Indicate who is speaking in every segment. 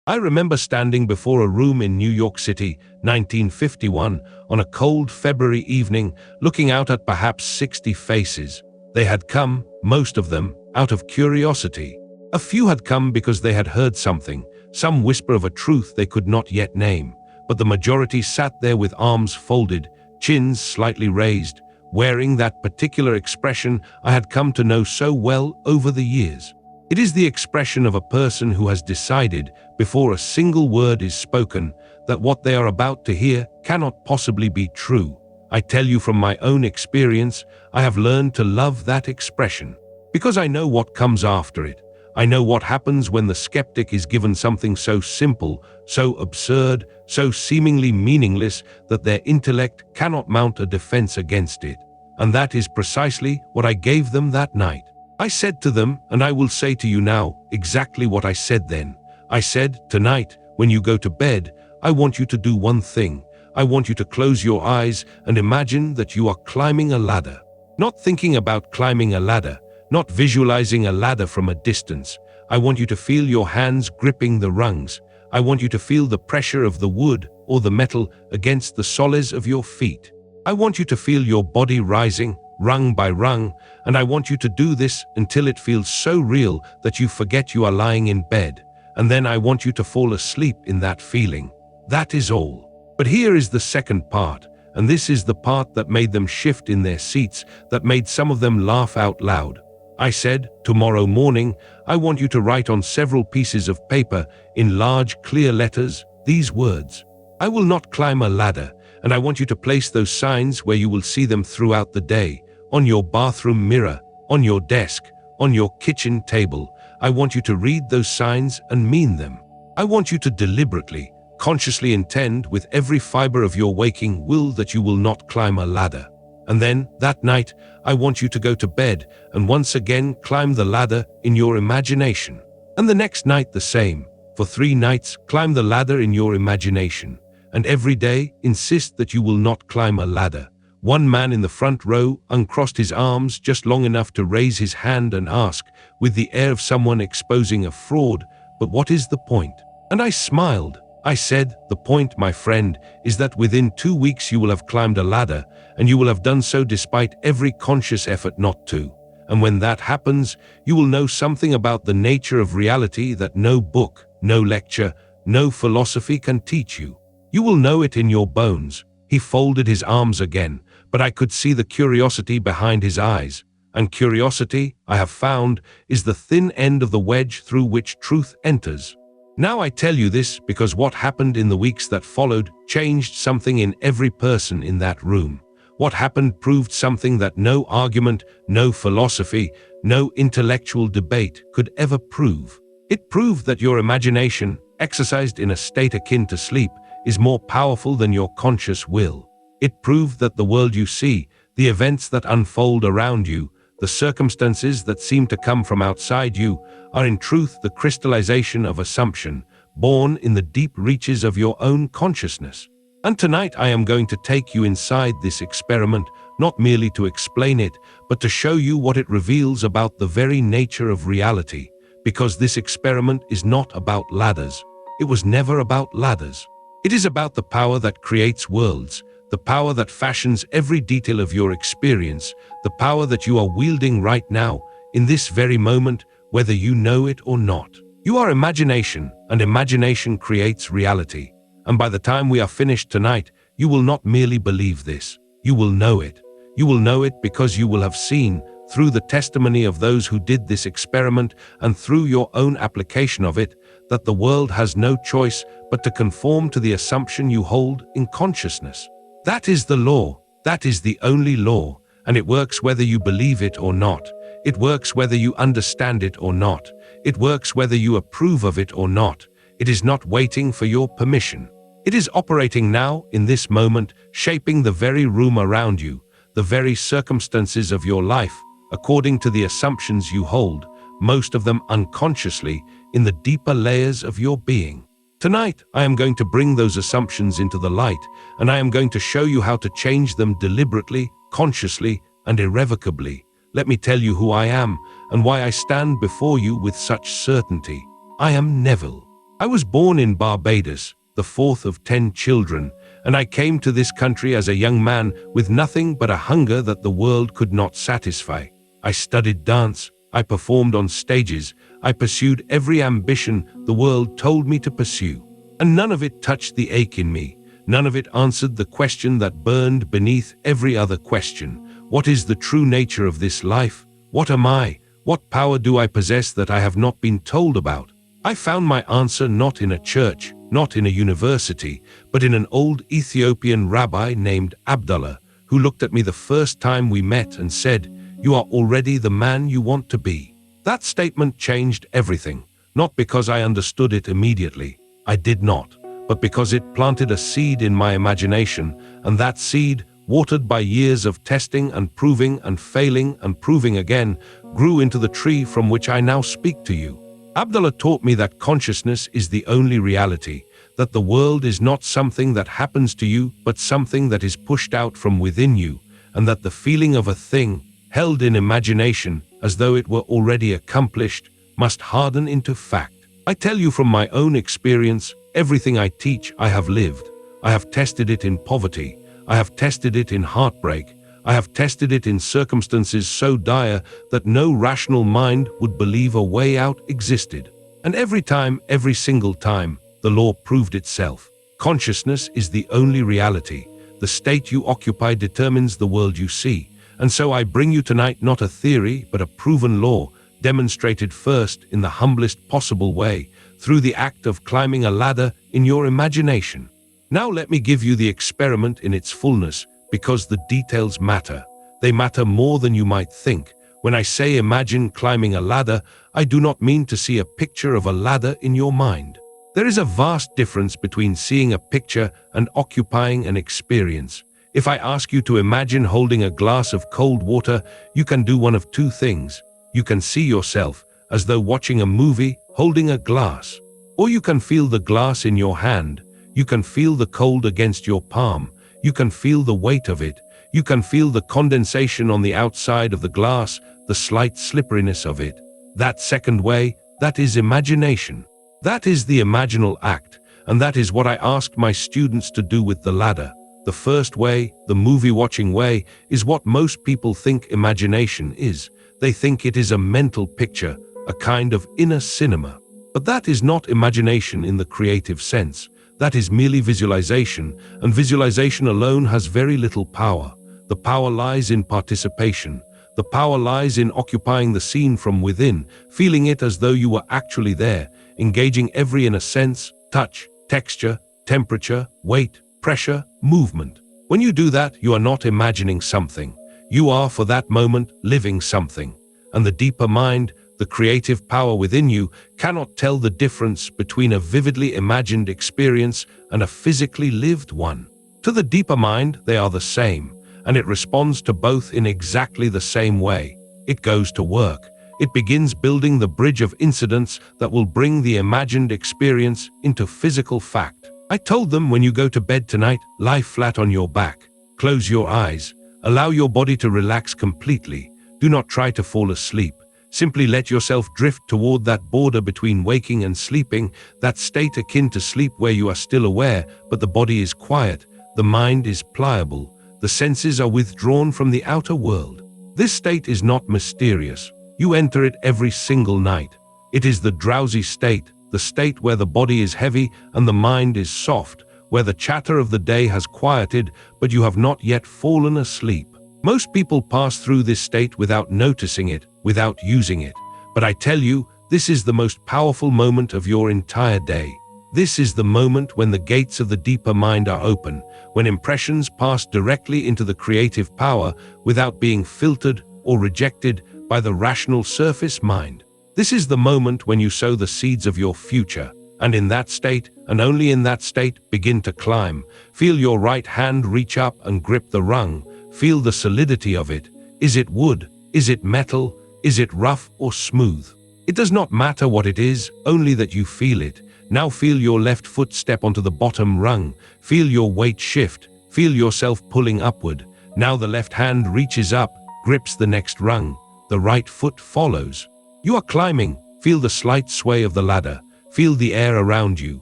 Speaker 1: I remember standing before a room in New York City, 1951, on a cold February evening, looking out at perhaps 60 faces. They had come, most of them, out of curiosity. A few had come because they had heard something, some whisper of a truth they could not yet name, but the majority sat there with arms folded, chins slightly raised, wearing that particular expression I had come to know so well over the years. It is the expression of a person who has decided, before a single word is spoken, that what they are about to hear cannot possibly be true. I tell you from my own experience, I have learned to love that expression, because I know what comes after it. I know what happens when the skeptic is given something so simple, so absurd, so seemingly meaningless that their intellect cannot mount a defense against it. And that is precisely what I gave them that night. I said to them, and I will say to you now, exactly what I said then. I said, tonight, when you go to bed, I want you to do one thing. I want you to close your eyes and imagine that you are climbing a ladder. Not thinking about climbing a ladder, not visualizing a ladder from a distance. I want you to feel your hands gripping the rungs. I want you to feel the pressure of the wood or the metal against the soles of your feet. I want you to feel your body rising, rung by rung, and I want you to do this until it feels so real that you forget you are lying in bed. And then I want you to fall asleep in that feeling. That is all. But here is the second part, and this is the part that made them shift in their seats, that made some of them laugh out loud. I said, tomorrow morning, I want you to write on several pieces of paper, in large, clear letters, these words. I will not climb a ladder, and I want you to place those signs where you will see them throughout the day, on your bathroom mirror, on your desk, on your kitchen table. I want you to read those signs and mean them. I want you to deliberately, consciously intend with every fiber of your waking will that you will not climb a ladder. And then, that night, I want you to go to bed and once again climb the ladder in your imagination. And the next night the same. For 3 nights, climb the ladder in your imagination. And every day, insist that you will not climb a ladder. One man in the front row uncrossed his arms just long enough to raise his hand and ask, with the air of someone exposing a fraud, "But what is the point?" And I smiled. I said, "The point, my friend, is that within 2 weeks you will have climbed a ladder, and you will have done so despite every conscious effort not to. And when that happens, you will know something about the nature of reality that no book, no lecture, no philosophy can teach you. You will know it in your bones." He folded his arms again, but I could see the curiosity behind his eyes. And curiosity, I have found, is the thin end of the wedge through which truth enters. Now I tell you this because what happened in the weeks that followed changed something in every person in that room. What happened proved something that no argument, no philosophy, no intellectual debate could ever prove. It proved that your imagination, exercised in a state akin to sleep, is more powerful than your conscious will. It proved that the world you see, the events that unfold around you, the circumstances that seem to come from outside you, are in truth the crystallization of assumption, born in the deep reaches of your own consciousness. And tonight I am going to take you inside this experiment, not merely to explain it, but to show you what it reveals about the very nature of reality, because this experiment is not about ladders. It was never about ladders. It is about the power that creates worlds, the power that fashions every detail of your experience, the power that you are wielding right now, in this very moment, whether you know it or not. You are imagination, and imagination creates reality. And by the time we are finished tonight, you will not merely believe this. You will know it. You will know it because you will have seen, through the testimony of those who did this experiment and through your own application of it, that the world has no choice but to conform to the assumption you hold in consciousness. That is the law. That is the only law, and it works whether you believe it or not. It works whether you understand it or not. It works whether you approve of it or not. It is not waiting for your permission. It is operating now, in this moment, shaping the very room around you, the very circumstances of your life, according to the assumptions you hold, most of them unconsciously, in the deeper layers of your being. Tonight, I am going to bring those assumptions into the light, and I am going to show you how to change them deliberately, consciously, and irrevocably. Let me tell you who I am, and why I stand before you with such certainty. I am Neville. I was born in Barbados, the fourth of 10 children, and I came to this country as a young man with nothing but a hunger that the world could not satisfy. I studied dance, I performed on stages, I pursued every ambition the world told me to pursue. And none of it touched the ache in me. None of it answered the question that burned beneath every other question. What is the true nature of this life? What am I? What power do I possess that I have not been told about? I found my answer not in a church, not in a university, but in an old Ethiopian rabbi named Abdullah, who looked at me the first time we met and said, "You are already the man you want to be." That statement changed everything, not because I understood it immediately. I did not, but because it planted a seed in my imagination, and that seed, watered by years of testing and proving and failing and proving again, grew into the tree from which I now speak to you. Abdullah taught me that consciousness is the only reality, that the world is not something that happens to you, but something that is pushed out from within you, and that the feeling of a thing, held in imagination as though it were already accomplished, must harden into fact. I tell you from my own experience, everything I teach I have lived. I have tested it in poverty. I have tested it in heartbreak. I have tested it in circumstances so dire that no rational mind would believe a way out existed. And every time, every single time, the law proved itself. Consciousness is the only reality. The state you occupy determines the world you see. And so I bring you tonight not a theory, but a proven law, demonstrated first in the humblest possible way, through the act of climbing a ladder in your imagination. Now let me give you the experiment in its fullness, because the details matter. They matter more than you might think. When I say imagine climbing a ladder, I do not mean to see a picture of a ladder in your mind. There is a vast difference between seeing a picture and occupying an experience. If I ask you to imagine holding a glass of cold water, you can do one of two things. You can see yourself, as though watching a movie, holding a glass. Or you can feel the glass in your hand. You can feel the cold against your palm. You can feel the weight of it. You can feel the condensation on the outside of the glass, the slight slipperiness of it. That second way, that is imagination. That is the imaginal act, and that is what I ask my students to do with the ladder. The first way, the movie-watching way, is what most people think imagination is. They think it is a mental picture, a kind of inner cinema. But that is not imagination in the creative sense. That is merely visualization, and visualization alone has very little power. The power lies in participation. The power lies in occupying the scene from within, feeling it as though you were actually there, engaging every inner sense, touch, texture, temperature, weight, pressure, movement. When you do that, you are not imagining something. You are, for that moment, living something. And the deeper mind, the creative power within you, cannot tell the difference between a vividly imagined experience and a physically lived one. To the deeper mind, they are the same, and it responds to both in exactly the same way. It goes to work. It begins building the bridge of incidents that will bring the imagined experience into physical fact. I told them, when you go to bed tonight, lie flat on your back. Close your eyes. Allow your body to relax completely. Do not try to fall asleep. Simply let yourself drift toward that border between waking and sleeping, that state akin to sleep where you are still aware, but the body is quiet, the mind is pliable, the senses are withdrawn from the outer world. This state is not mysterious. You enter it every single night. It is the drowsy state, the state where the body is heavy and the mind is soft, where the chatter of the day has quieted, but you have not yet fallen asleep. Most people pass through this state without noticing it, without using it. But I tell you, this is the most powerful moment of your entire day. This is the moment when the gates of the deeper mind are open, when impressions pass directly into the creative power without being filtered or rejected by the rational surface mind. This is the moment when you sow the seeds of your future, and in that state, and only in that state, begin to climb. Feel your right hand reach up and grip the rung. Feel the solidity of it. Is it wood? Is it metal? Is it rough or smooth? It does not matter what it is, only that you feel it. Now feel your left foot step onto the bottom rung. Feel your weight shift. Feel yourself pulling upward. Now the left hand reaches up, grips the next rung. The right foot follows. You are climbing. Feel the slight sway of the ladder. Feel the air around you.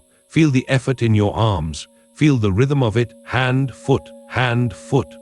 Speaker 1: Feel the effort in your arms. Feel the rhythm of it, hand, foot,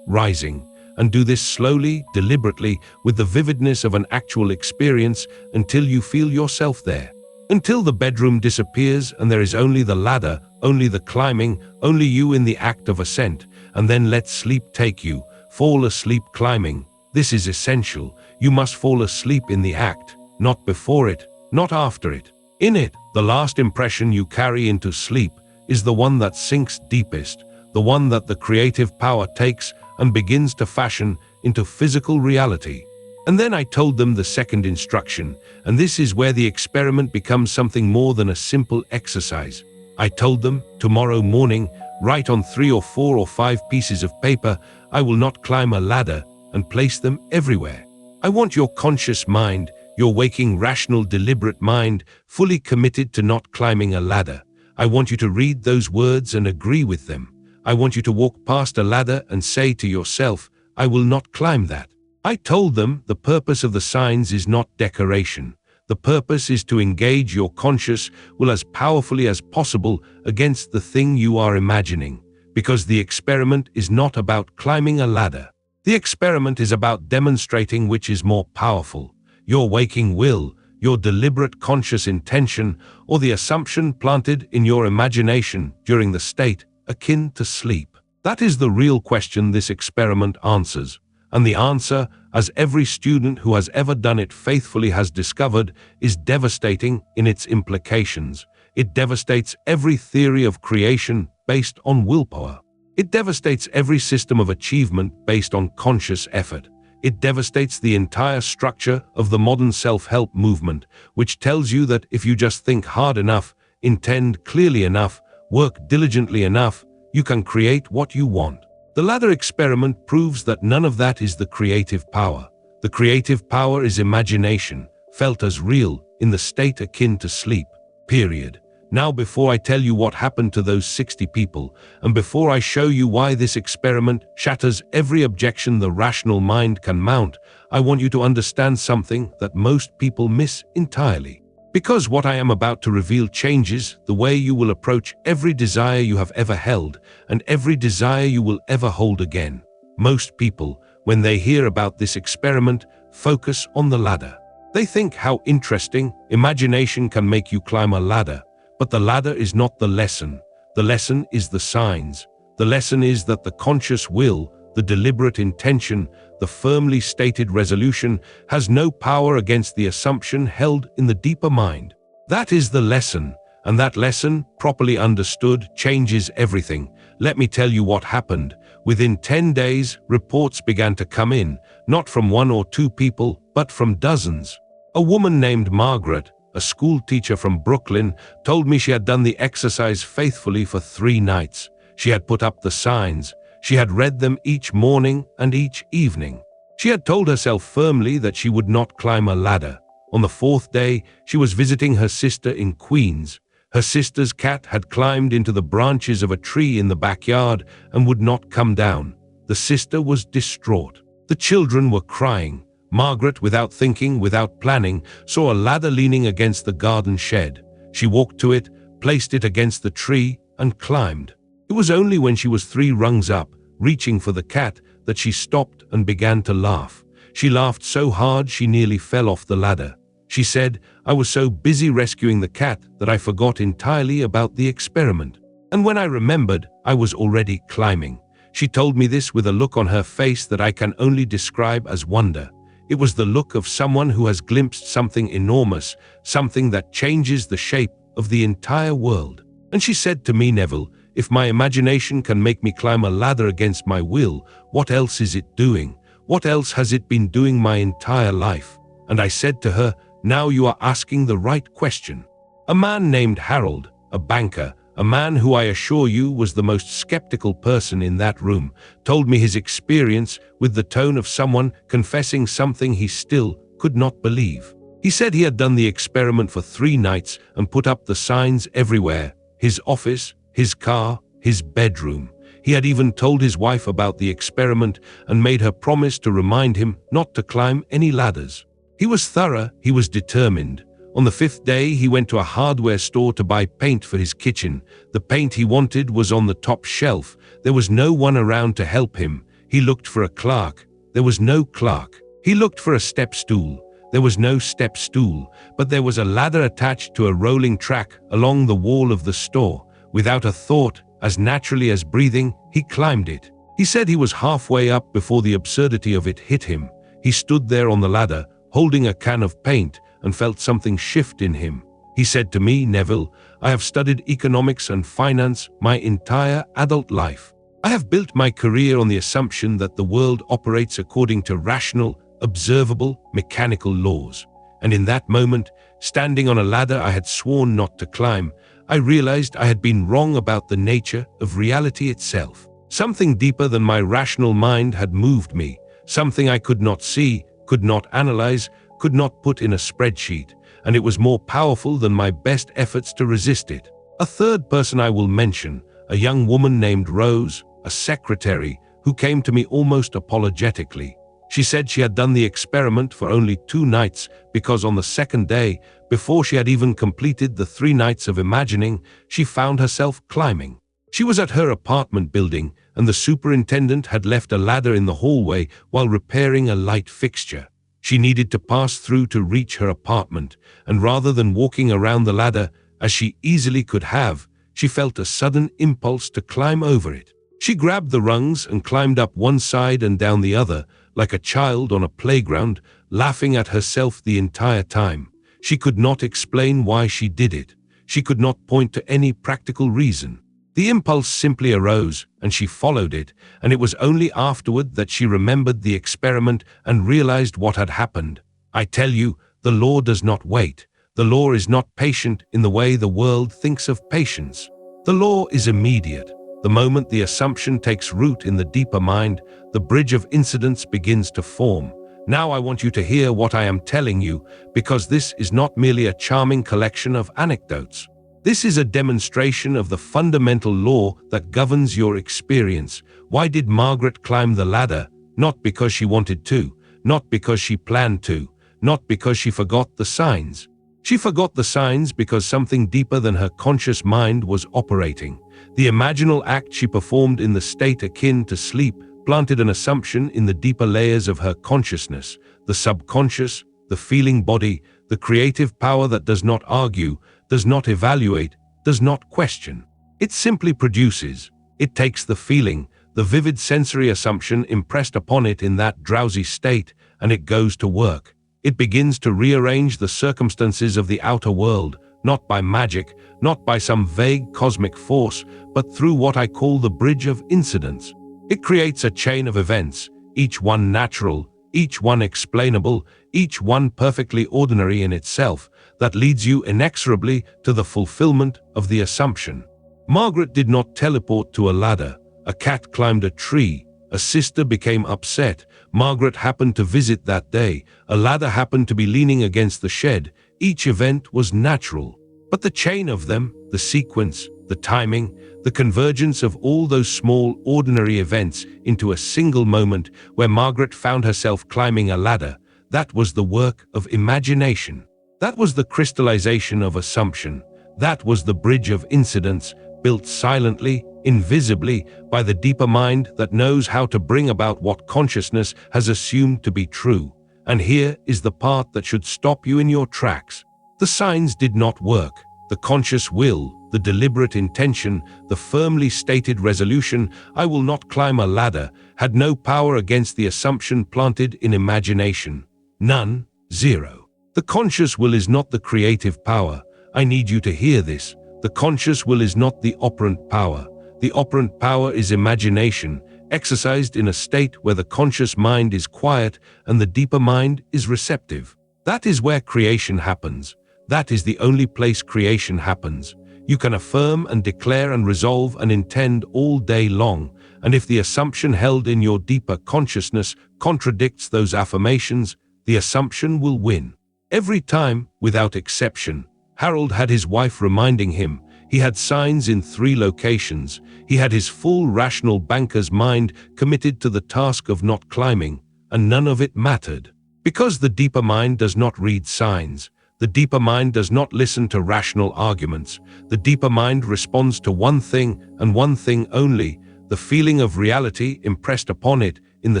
Speaker 1: rising. And do this slowly, deliberately, with the vividness of an actual experience until you feel yourself there. Until the bedroom disappears and there is only the ladder, only the climbing, only you in the act of ascent, and then let sleep take you. Fall asleep climbing. This is essential. You must fall asleep in the act, not before it, not after it. In it, the last impression you carry into sleep is the one that sinks deepest, the one that the creative power takes and begins to fashion into physical reality. And then I told them the second instruction, and this is where the experiment becomes something more than a simple exercise. I told them, tomorrow morning, write on 3 or 4 or 5 pieces of paper, I will not climb a ladder, and place them everywhere. I want your conscious mind, your waking, rational, deliberate mind, fully committed to not climbing a ladder. I want you to read those words and agree with them. I want you to walk past a ladder and say to yourself, I will not climb that. I told them the purpose of the signs is not decoration. The purpose is to engage your conscious will as powerfully as possible against the thing you are imagining, because the experiment is not about climbing a ladder. The experiment is about demonstrating which is more powerful, your waking will, your deliberate conscious intention, or the assumption planted in your imagination during the state akin to sleep. That is the real question this experiment answers. And the answer, as every student who has ever done it faithfully has discovered, is devastating in its implications. It devastates every theory of creation based on willpower. It devastates every system of achievement based on conscious effort. It devastates the entire structure of the modern self-help movement, which tells you that if you just think hard enough, intend clearly enough, work diligently enough, you can create what you want. The ladder experiment proves that none of that is the creative power. The creative power is imagination, felt as real, in the state akin to sleep, period. Now, before I tell you what happened to those 60 people, and before I show you why this experiment shatters every objection the rational mind can mount, I want you to understand something that most people miss entirely. Because what I am about to reveal changes the way you will approach every desire you have ever held and every desire you will ever hold again. Most people, when they hear about this experiment, focus on the ladder. They think how interesting imagination can make you climb a ladder. But the ladder is not the lesson. The lesson is the signs. The lesson is that the conscious will, the deliberate intention, the firmly stated resolution has no power against the assumption held in the deeper mind. That is the lesson, and that lesson, properly understood, changes everything. Let me tell you what happened. Within 10 days, reports began to come in, not from 1 or 2 people, but from dozens. A woman named Margaret, a school teacher from Brooklyn, told me she had done the exercise faithfully for 3 nights. She had put up the signs. She had read them each morning and each evening. She had told herself firmly that she would not climb a ladder. On the 4th day, she was visiting her sister in Queens. Her sister's cat had climbed into the branches of a tree in the backyard and would not come down. The sister was distraught. The children were crying. Margaret, without thinking, without planning, saw a ladder leaning against the garden shed. She walked to it, placed it against the tree, and climbed. It was only when she was 3 rungs up, reaching for the cat, that she stopped and began to laugh. She laughed so hard she nearly fell off the ladder. She said, I was so busy rescuing the cat that I forgot entirely about the experiment. And when I remembered, I was already climbing. She told me this with a look on her face that I can only describe as wonder. It was the look of someone who has glimpsed something enormous, something that changes the shape of the entire world. And she said to me, Neville, if my imagination can make me climb a ladder against my will, what else is it doing? What else has it been doing my entire life? And I said to her, now you are asking the right question. A man named Harold, a banker, a man who I assure you was the most skeptical person in that room, told me his experience with the tone of someone confessing something he still could not believe. He said he had done the experiment for 3 nights and put up the signs everywhere, his office, his car, his bedroom. He had even told his wife about the experiment and made her promise to remind him not to climb any ladders. He was thorough, he was determined. On the 5th day, he went to a hardware store to buy paint for his kitchen. The paint he wanted was on the top shelf. There was no one around to help him. He looked for a clerk. There was no clerk. He looked for a step stool. There was no step stool, but there was a ladder attached to a rolling track along the wall of the store. Without a thought, as naturally as breathing, he climbed it. He said he was halfway up before the absurdity of it hit him. He stood there on the ladder, holding a can of paint, and felt something shift in him. He said to me, "Neville, I have studied economics and finance my entire adult life. I have built my career on the assumption that the world operates according to rational, observable, mechanical laws. And in that moment, standing on a ladder I had sworn not to climb, I realized I had been wrong about the nature of reality itself. Something deeper than my rational mind had moved me, something I could not see, could not analyze, could not put in a spreadsheet, and it was more powerful than my best efforts to resist it. A third person I will mention, a young woman named Rose, a secretary, who came to me almost apologetically. She said she had done the experiment for only 2 nights because on the 2nd day, before she had even completed the 3 nights of imagining, she found herself climbing. She was at her apartment building, and the superintendent had left a ladder in the hallway while repairing a light fixture. She needed to pass through to reach her apartment, and rather than walking around the ladder, as she easily could have, she felt a sudden impulse to climb over it. She grabbed the rungs and climbed up one side and down the other, like a child on a playground, laughing at herself the entire time. She could not explain why she did it. She could not point to any practical reason. The impulse simply arose, and she followed it, and it was only afterward that she remembered the experiment and realized what had happened. I tell you, the law does not wait. The law is not patient in the way the world thinks of patience. The law is immediate. The moment the assumption takes root in the deeper mind, the bridge of incidents begins to form. Now I want you to hear what I am telling you, because this is not merely a charming collection of anecdotes. This is a demonstration of the fundamental law that governs your experience. Why did Margaret climb the ladder? Not because she wanted to, not because she planned to, not because she forgot the signs. She forgot the signs because something deeper than her conscious mind was operating. The imaginal act she performed in the state akin to sleep planted an assumption in the deeper layers of her consciousness, the subconscious, the feeling body, the creative power that does not argue, does not evaluate, does not question. It simply produces. It takes the feeling, the vivid sensory assumption impressed upon it in that drowsy state, and it goes to work. It begins to rearrange the circumstances of the outer world, not by magic, not by some vague cosmic force, but through what I call the bridge of incidents. It creates a chain of events, each one natural, each one explainable, each one perfectly ordinary in itself, that leads you inexorably to the fulfillment of the assumption. Margaret did not teleport to a ladder. A cat climbed a tree. A sister became upset. Margaret happened to visit that day. A ladder happened to be leaning against the shed. Each event was natural. But the chain of them, the sequence, the timing, the convergence of all those small, ordinary events into a single moment where Margaret found herself climbing a ladder, that was the work of imagination. That was the crystallization of assumption. That was the bridge of incidents, built silently, invisibly, by the deeper mind that knows how to bring about what consciousness has assumed to be true. And here is the part that should stop you in your tracks. The signs did not work. The conscious will, the deliberate intention, the firmly stated resolution, "I will not climb a ladder," had no power against the assumption planted in imagination. None. Zero. The conscious will is not the creative power. I need you to hear this. The conscious will is not the operant power. The operant power is imagination, exercised in a state where the conscious mind is quiet and the deeper mind is receptive. That is where creation happens. That is the only place creation happens. You can affirm and declare and resolve and intend all day long, and if the assumption held in your deeper consciousness contradicts those affirmations, the assumption will win. Every time, without exception. Harold had his wife reminding him. He had signs in 3 locations. He had his full rational banker's mind committed to the task of not climbing, and none of it mattered. Because the deeper mind does not read signs. The deeper mind does not listen to rational arguments. The deeper mind responds to one thing and one thing only, the feeling of reality impressed upon it in the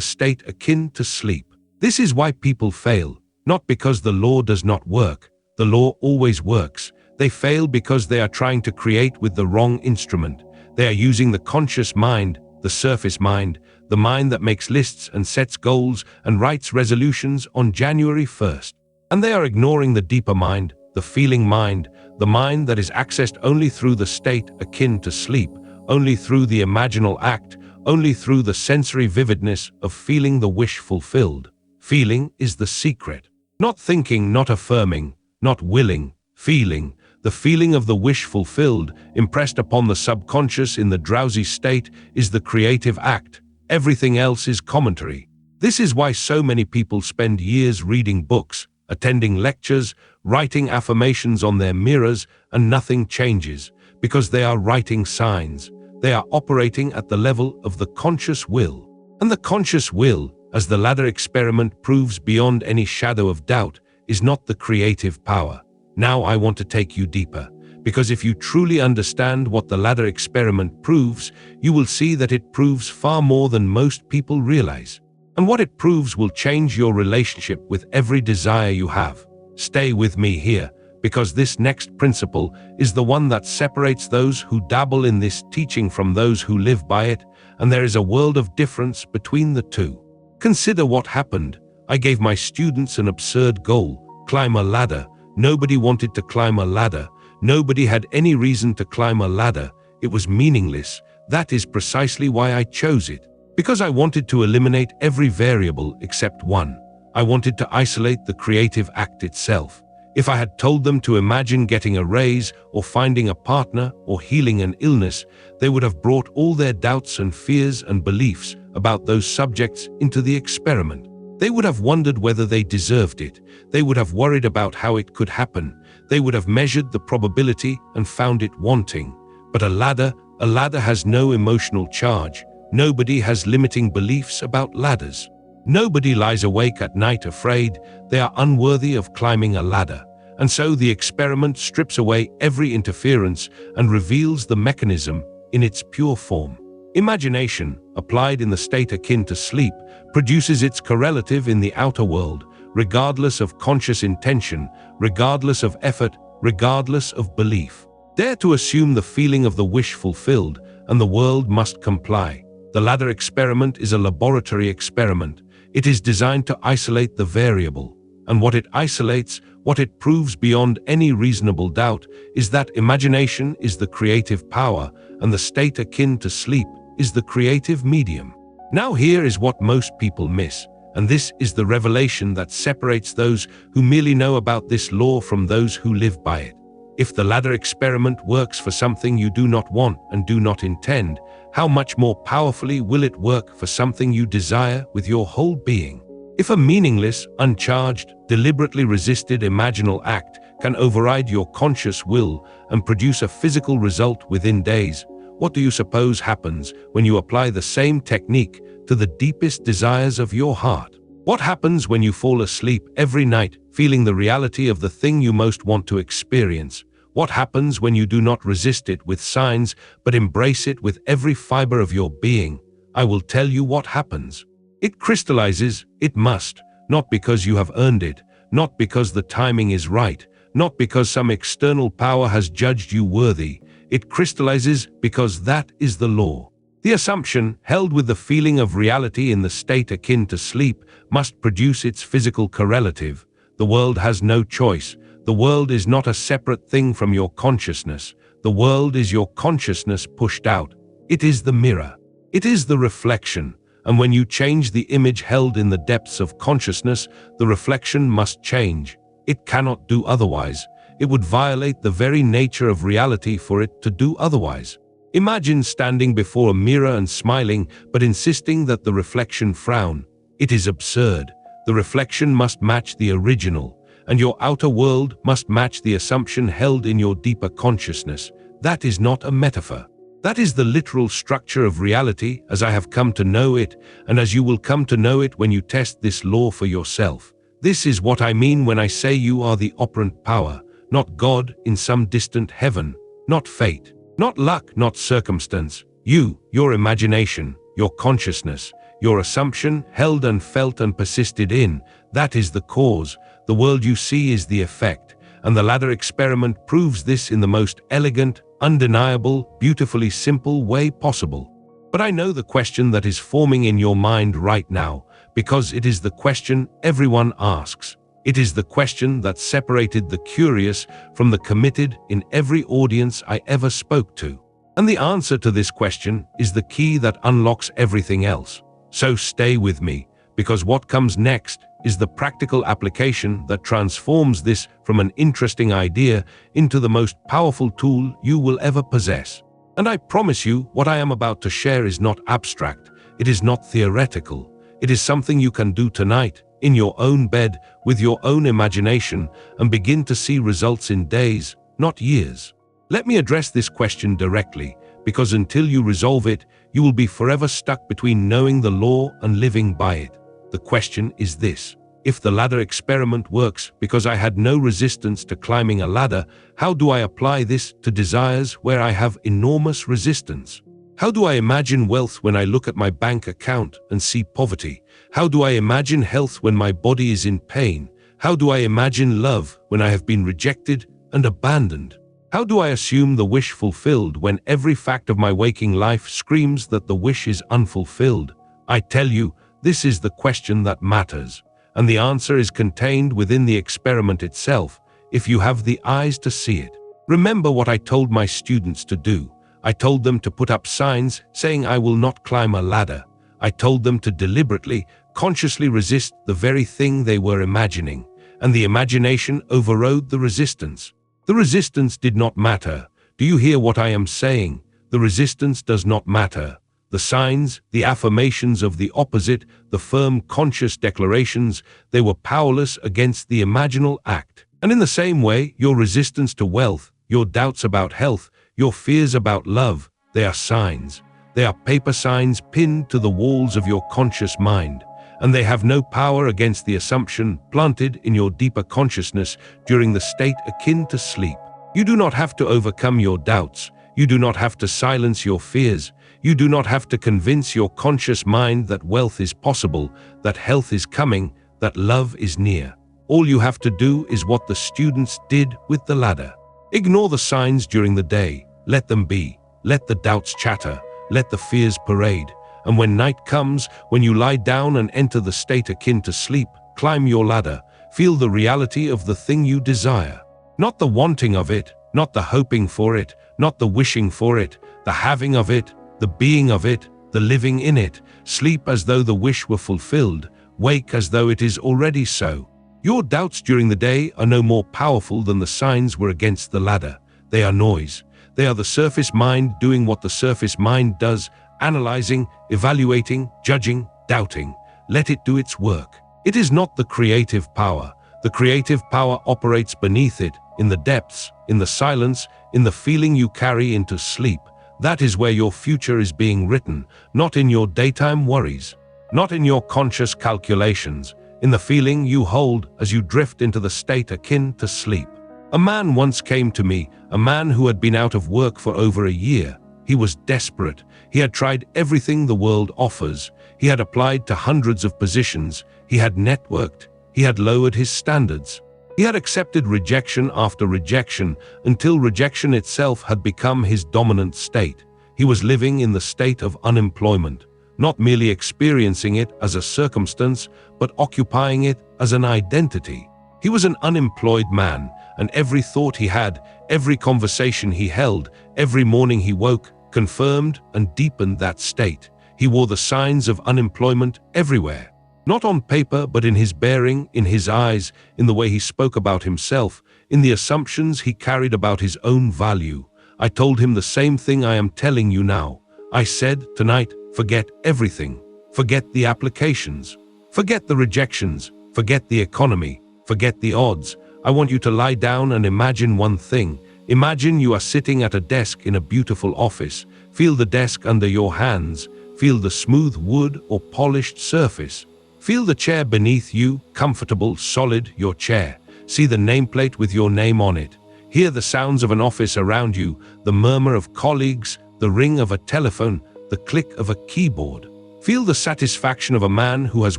Speaker 1: state akin to sleep. This is why people fail, not because the law does not work. The law always works. They fail because they are trying to create with the wrong instrument. They are using the conscious mind, the surface mind, the mind that makes lists and sets goals and writes resolutions on January 1st. And they are ignoring the deeper mind, the feeling mind, the mind that is accessed only through the state akin to sleep, only through the imaginal act, only through the sensory vividness of feeling the wish fulfilled. Feeling is the secret. Not thinking, not affirming, not willing, feeling. The feeling of the wish fulfilled, impressed upon the subconscious in the drowsy state, is the creative act. Everything else is commentary. This is why so many people spend years reading books, attending lectures, writing affirmations on their mirrors, and nothing changes, because they are writing signs. They are operating at the level of the conscious will. And the conscious will, as the ladder experiment proves beyond any shadow of doubt, is not the creative power. Now I want to take you deeper, because if you truly understand what the ladder experiment proves, you will see that it proves far more than most people realize. And what it proves will change your relationship with every desire you have. Stay with me here, because this next principle is the one that separates those who dabble in this teaching from those who live by it, and there is a world of difference between the two. Consider what happened. I gave my students an absurd goal: climb a ladder. Nobody wanted to climb a ladder. Nobody had any reason to climb a ladder. It was meaningless. That is precisely why I chose it. Because I wanted to eliminate every variable except one. I wanted to isolate the creative act itself. If I had told them to imagine getting a raise or finding a partner or healing an illness, they would have brought all their doubts and fears and beliefs about those subjects into the experiment. They would have wondered whether they deserved it. They would have worried about how it could happen. They would have measured the probability and found it wanting. But a ladder has no emotional charge. Nobody has limiting beliefs about ladders. Nobody lies awake at night afraid they are unworthy of climbing a ladder. And so the experiment strips away every interference and reveals the mechanism in its pure form. Imagination, applied in the state akin to sleep, produces its correlative in the outer world, regardless of conscious intention, regardless of effort, regardless of belief. Dare to assume the feeling of the wish fulfilled, and the world must comply. The ladder experiment is a laboratory experiment. It is designed to isolate the variable. And what it isolates, what it proves beyond any reasonable doubt, is that imagination is the creative power, and the state akin to sleep is the creative medium. Now here is what most people miss, and this is the revelation that separates those who merely know about this law from those who live by it. If the ladder experiment works for something you do not want and do not intend, how much more powerfully will it work for something you desire with your whole being? If a meaningless, uncharged, deliberately resisted imaginal act can override your conscious will and produce a physical result within days, what do you suppose happens when you apply the same technique to the deepest desires of your heart? What happens when you fall asleep every night feeling the reality of the thing you most want to experience? What happens when you do not resist it with signs but embrace it with every fiber of your being? I will tell you what happens. It crystallizes. It must, not because you have earned it, not because the timing is right, not because some external power has judged you worthy. It crystallizes because that is the law. The assumption, held with the feeling of reality in the state akin to sleep, must produce its physical correlative. The world has no choice. The world is not a separate thing from your consciousness. The world is your consciousness pushed out. It is the mirror. It is the reflection. And when you change the image held in the depths of consciousness, the reflection must change. It cannot do otherwise. It would violate the very nature of reality for it to do otherwise. Imagine standing before a mirror and smiling, but insisting that the reflection frown. It is absurd. The reflection must match the original, and your outer world must match the assumption held in your deeper consciousness. That is not a metaphor. That is the literal structure of reality as I have come to know it, and as you will come to know it when you test this law for yourself. This is what I mean when I say you are the operant power, not God in some distant heaven, not fate, not luck, not circumstance. You, your imagination, your consciousness, your assumption, held and felt and persisted in, that is the cause. The world you see is the effect, and the ladder experiment proves this in the most elegant, undeniable, beautifully simple way possible. But I know the question that is forming in your mind right now, because it is the question everyone asks. It is the question that separated the curious from the committed in every audience I ever spoke to. And the answer to this question is the key that unlocks everything else. So stay with me, because what comes next is the practical application that transforms this from an interesting idea into the most powerful tool you will ever possess. And I promise you, what I am about to share is not abstract, it is not theoretical. It is something you can do tonight, in your own bed, with your own imagination, and begin to see results in days, not years. Let me address this question directly, because until you resolve it, you will be forever stuck between knowing the law and living by it. The question is this: if the ladder experiment works because I had no resistance to climbing a ladder, how do I apply this to desires where I have enormous resistance? How do I imagine wealth when I look at my bank account and see poverty? How do I imagine health when my body is in pain? How do I imagine love when I have been rejected and abandoned? How do I assume the wish fulfilled when every fact of my waking life screams that the wish is unfulfilled? I tell you, this is the question that matters, and the answer is contained within the experiment itself, if you have the eyes to see it. Remember what I told my students to do. I told them to put up signs saying I will not climb a ladder. I told them to deliberately, consciously resist the very thing they were imagining, and the imagination overrode the resistance. The resistance did not matter. Do you hear what I am saying? The resistance does not matter. The signs, the affirmations of the opposite, the firm conscious declarations, they were powerless against the imaginal act. And in the same way, your resistance to wealth, your doubts about health, your fears about love, they are signs. They are paper signs pinned to the walls of your conscious mind, and they have no power against the assumption planted in your deeper consciousness during the state akin to sleep. You do not have to overcome your doubts. You do not have to silence your fears. You do not have to convince your conscious mind that wealth is possible, that health is coming, that love is near. All you have to do is what the students did with the ladder. Ignore the signs during the day. Let them be. Let the doubts chatter. Let the fears parade. And when night comes, when you lie down and enter the state akin to sleep, climb your ladder. Feel the reality of the thing you desire. Not the wanting of it, not the hoping for it, not the wishing for it, the having of it, the being of it, the living in it. Sleep as though the wish were fulfilled. Wake as though it is already so. Your doubts during the day are no more powerful than the signs were against the ladder. They are noise. They are the surface mind doing what the surface mind does, analyzing, evaluating, judging, doubting. Let it do its work. It is not the creative power. The creative power operates beneath it, in the depths, in the silence, in the feeling you carry into sleep. That is where your future is being written, not in your daytime worries, not in your conscious calculations, in the feeling you hold as you drift into the state akin to sleep. A man once came to me, a man who had been out of work for over a year. He was desperate. He had tried everything the world offers. He had applied to hundreds of positions. He had networked. He had lowered his standards. He had accepted rejection after rejection until rejection itself had become his dominant state. He was living in the state of unemployment, not merely experiencing it as a circumstance, but occupying it as an identity. He was an unemployed man, and every thought he had, every conversation he held, every morning he woke, confirmed and deepened that state. He wore the signs of unemployment everywhere. Not on paper, but in his bearing, in his eyes, in the way he spoke about himself, in the assumptions he carried about his own value. I told him the same thing I am telling you now. I said, tonight, forget everything. Forget the applications. Forget the rejections. Forget the economy. Forget the odds. I want you to lie down and imagine one thing. Imagine you are sitting at a desk in a beautiful office. Feel the desk under your hands. Feel the smooth wood or polished surface. Feel the chair beneath you, comfortable, solid, your chair. See the nameplate with your name on it. Hear the sounds of an office around you, the murmur of colleagues, the ring of a telephone, the click of a keyboard. Feel the satisfaction of a man who has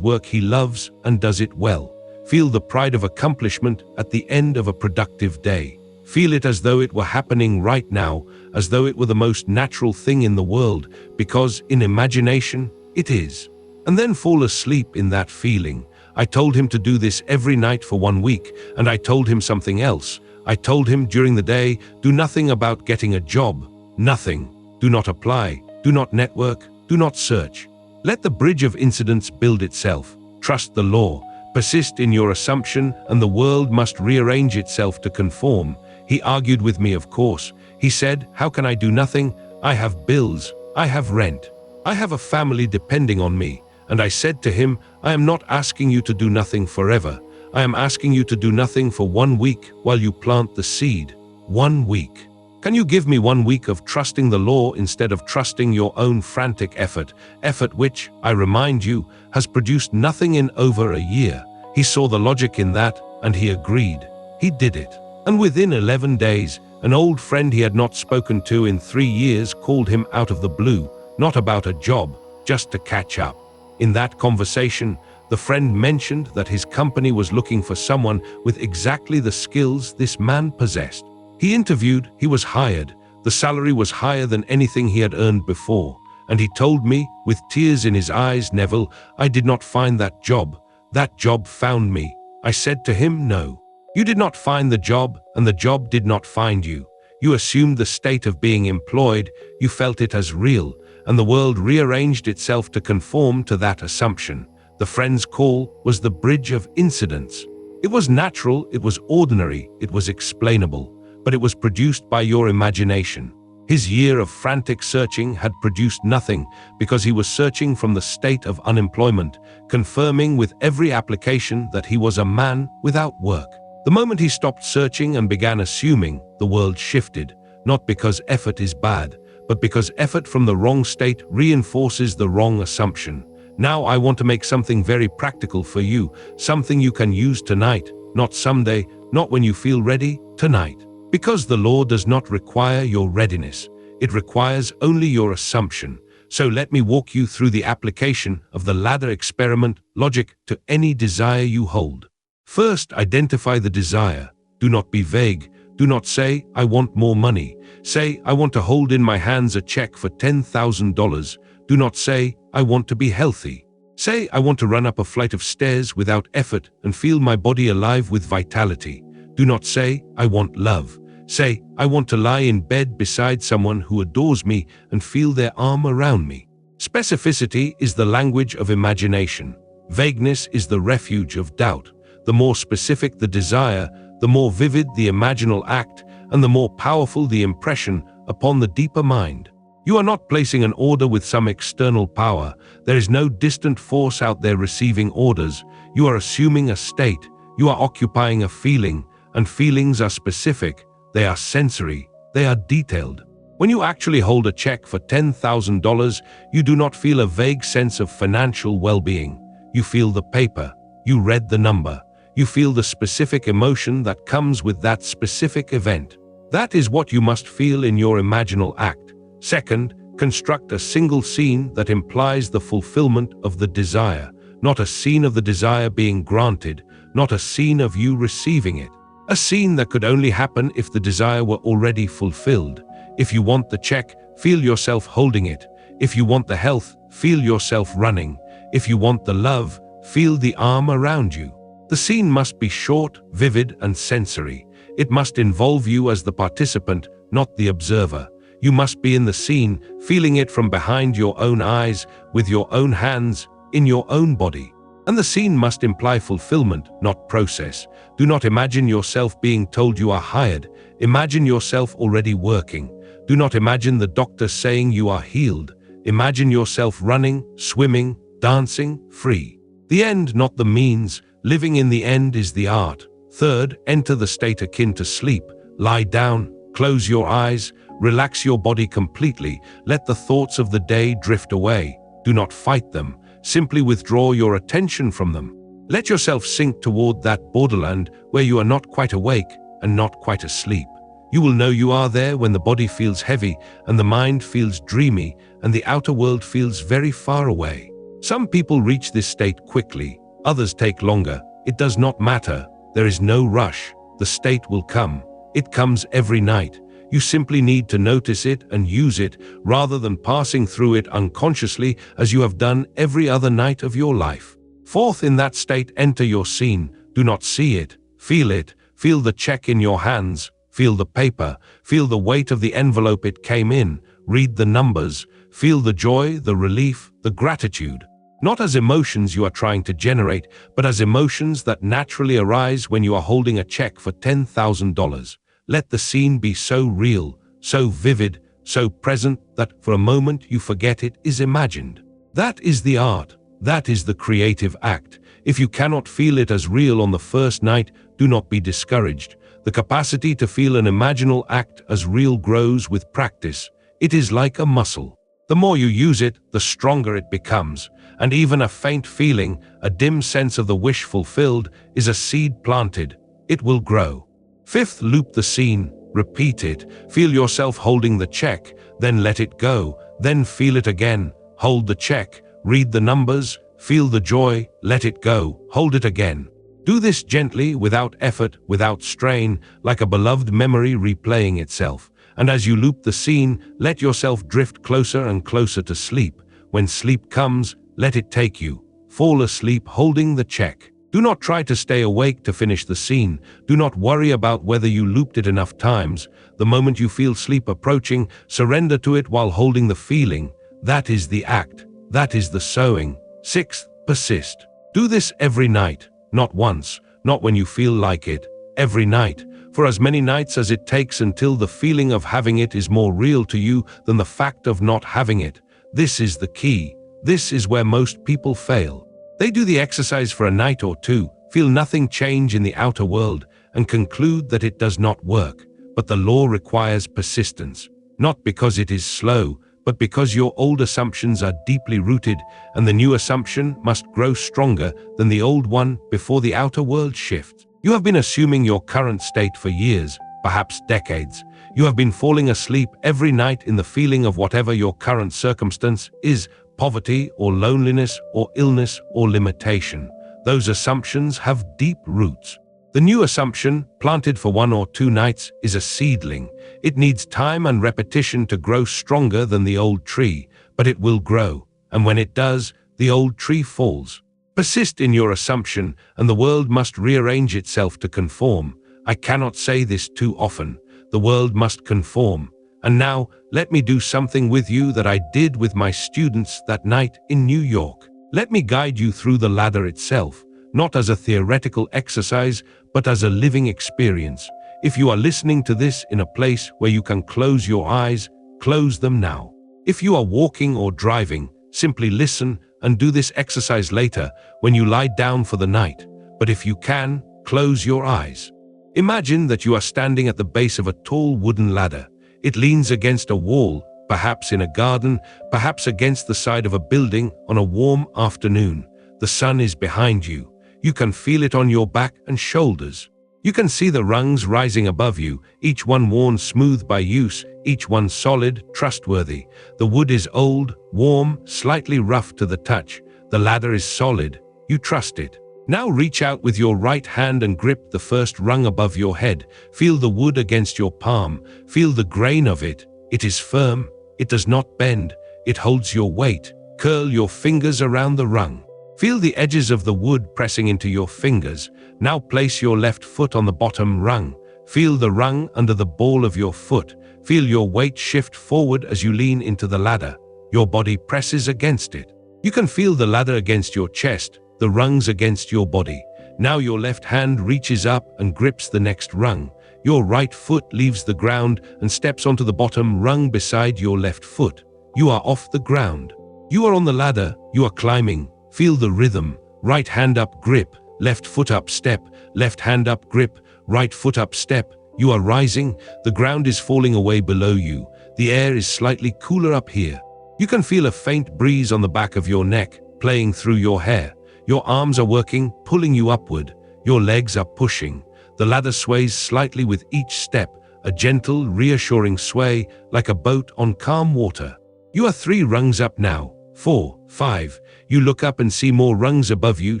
Speaker 1: work he loves and does it well. Feel the pride of accomplishment at the end of a productive day. Feel it as though it were happening right now, as though it were the most natural thing in the world, because in imagination, it is. And then fall asleep in that feeling. I told him to do this every night for 1 week, and I told him something else. I told him during the day, do nothing about getting a job. Nothing. Do not apply. Do not network. Do not search. Let the bridge of incidents build itself. Trust the law. Persist in your assumption, and the world must rearrange itself to conform. He argued with me, of course. He said, how can I do nothing? I have bills. I have rent. I have a family depending on me. And I said to him, I am not asking you to do nothing forever. I am asking you to do nothing for 1 week while you plant the seed. 1 week. Can you give me 1 week of trusting the law instead of trusting your own frantic effort which, I remind you, has produced nothing in over a year? He saw the logic in that, and he agreed. He did it. And within 11 days, an old friend he had not spoken to in 3 years called him out of the blue, not about a job, just to catch up. In that conversation, the friend mentioned that his company was looking for someone with exactly the skills this man possessed. He interviewed, he was hired, the salary was higher than anything he had earned before, and he told me, with tears in his eyes, Neville, I did not find that job found me. I said to him, no. You did not find the job, and the job did not find you. You assumed the state of being employed, you felt it as real, and the world rearranged itself to conform to that assumption. The friend's call was the bridge of incidents. It was natural, it was ordinary, it was explainable, but it was produced by your imagination. His year of frantic searching had produced nothing because he was searching from the state of unemployment, confirming with every application that he was a man without work. The moment he stopped searching and began assuming, the world shifted, not because effort is bad, but because effort from the wrong state reinforces the wrong assumption. Now I want to make something very practical for you, something you can use tonight, not someday, not when you feel ready, tonight. Because the law does not require your readiness, it requires only your assumption. So let me walk you through the application of the ladder experiment logic to any desire you hold. First, identify the desire. Do not be vague. Do not say, I want more money. Say, I want to hold in my hands a check for $10,000. Do not say, I want to be healthy. Say, I want to run up a flight of stairs without effort and feel my body alive with vitality. Do not say, I want love. Say, I want to lie in bed beside someone who adores me and feel their arm around me. Specificity is the language of imagination. Vagueness is the refuge of doubt. The more specific the desire, the more vivid the imaginal act, and the more powerful the impression upon the deeper mind. You are not placing an order with some external power. There is no distant force out there receiving orders. You are assuming a state. You are occupying a feeling, and feelings are specific. They are sensory. They are detailed. When you actually hold a check for $10,000, you do not feel a vague sense of financial well-being. You feel the paper. You read the number. You feel the specific emotion that comes with that specific event. That is what you must feel in your imaginal act. Second, construct a single scene that implies the fulfillment of the desire, not a scene of the desire being granted, not a scene of you receiving it. A scene that could only happen if the desire were already fulfilled. If you want the check, feel yourself holding it. If you want the health, feel yourself running. If you want the love, feel the arm around you. The scene must be short, vivid, and sensory. It must involve you as the participant, not the observer. You must be in the scene, feeling it from behind your own eyes, with your own hands, in your own body. And the scene must imply fulfillment, not process. Do not imagine yourself being told you are hired. Imagine yourself already working. Do not imagine the doctor saying you are healed. Imagine yourself running, swimming, dancing, free. The end, not the means. Living in the end is the art. Third, enter the state akin to sleep. Lie down, close your eyes, relax your body completely. Let the thoughts of the day drift away. Do not fight them. Simply withdraw your attention from them. Let yourself sink toward that borderland where you are not quite awake and not quite asleep. You will know you are there when the body feels heavy and the mind feels dreamy and the outer world feels very far away. Some people reach this state quickly, others take longer. It does not matter. There is no rush. The state will come. It comes every night. You simply need to notice it and use it rather than passing through it unconsciously as you have done every other night of your life. Fourth, in that state, enter your scene. Do not see it. Feel it. Feel the check in your hands. Feel the paper. Feel the weight of the envelope it came in. Read the numbers. Feel the joy, the relief, the gratitude. Not as emotions you are trying to generate, but as emotions that naturally arise when you are holding a check for $10,000. Let the scene be so real, so vivid, so present that for a moment you forget it is imagined. That is the art. That is the creative act. If you cannot feel it as real on the first night, do not be discouraged. The capacity to feel an imaginal act as real grows with practice. It is like a muscle. The more you use it, the stronger it becomes. And even a faint feeling, a dim sense of the wish fulfilled, is a seed planted. It will grow. Fifth, loop the scene. Repeat it. Feel yourself holding the check, then let it go. Then feel it again. Hold the check. Read the numbers. Feel the joy. Let it go. Hold it again. Do this gently, without effort, without strain, like a beloved memory replaying itself. And as you loop the scene, let yourself drift closer and closer to sleep. When sleep comes, let it take you. Fall asleep holding the check. Do not try to stay awake to finish the scene. Do not worry about whether you looped it enough times. The moment you feel sleep approaching, surrender to it while holding the feeling. That is the act. That is the sewing. Sixth, persist. Do this every night. Not once, not when you feel like it. Every night. For as many nights as it takes until the feeling of having it is more real to you than the fact of not having it. This is the key. This is where most people fail. They do the exercise for a night or two, feel nothing change in the outer world, and conclude that it does not work. But the law requires persistence, not because it is slow, but because your old assumptions are deeply rooted, and the new assumption must grow stronger than the old one before the outer world shifts. You have been assuming your current state for years, perhaps decades. You have been falling asleep every night in the feeling of whatever your current circumstance is, poverty or loneliness or illness or limitation. Those assumptions have deep roots. The new assumption, planted for 1 or 2 nights, is a seedling. It needs time and repetition to grow stronger than the old tree, but it will grow, and when it does, the old tree falls. Persist in your assumption, and the world must rearrange itself to conform. I cannot say this too often. The world must conform. And now, let me do something with you that I did with my students that night in New York. Let me guide you through the ladder itself, not as a theoretical exercise, but as a living experience. If you are listening to this in a place where you can close your eyes, close them now. If you are walking or driving, simply listen and do this exercise later when you lie down for the night. But if you can, close your eyes. Imagine that you are standing at the base of a tall wooden ladder. It leans against a wall, perhaps in a garden, perhaps against the side of a building on a warm afternoon. The sun is behind you. You can feel it on your back and shoulders. You can see the rungs rising above you, each one worn smooth by use, each one solid, trustworthy. The wood is old, warm, slightly rough to the touch. The ladder is solid. You trust it. Now reach out with your right hand and grip the first rung above your head. Feel the wood against your palm. Feel the grain of it. It is firm. It does not bend. It holds your weight. Curl your fingers around the rung. Feel the edges of the wood pressing into your fingers. Now place your left foot on the bottom rung. Feel the rung under the ball of your foot. Feel your weight shift forward as you lean into the ladder. Your body presses against it. You can feel the ladder against your chest, the rungs against your body. Now your left hand reaches up and grips the next rung. Your right foot leaves the ground and steps onto the bottom rung beside your left foot. You are off the ground. You are on the ladder. You are climbing. Feel the rhythm. Right hand up, grip. Left foot up, step. Left hand up, grip. Right foot up, step. You are rising. The ground is falling away below you. The air is slightly cooler up here. You can feel a faint breeze on the back of your neck. playing through your hair. Your arms are working, pulling you upward. Your legs are pushing. The ladder sways slightly with each step, a gentle, reassuring sway like a boat on calm water. You are 3 rungs up now, 4, 5. You look up and see more rungs above you,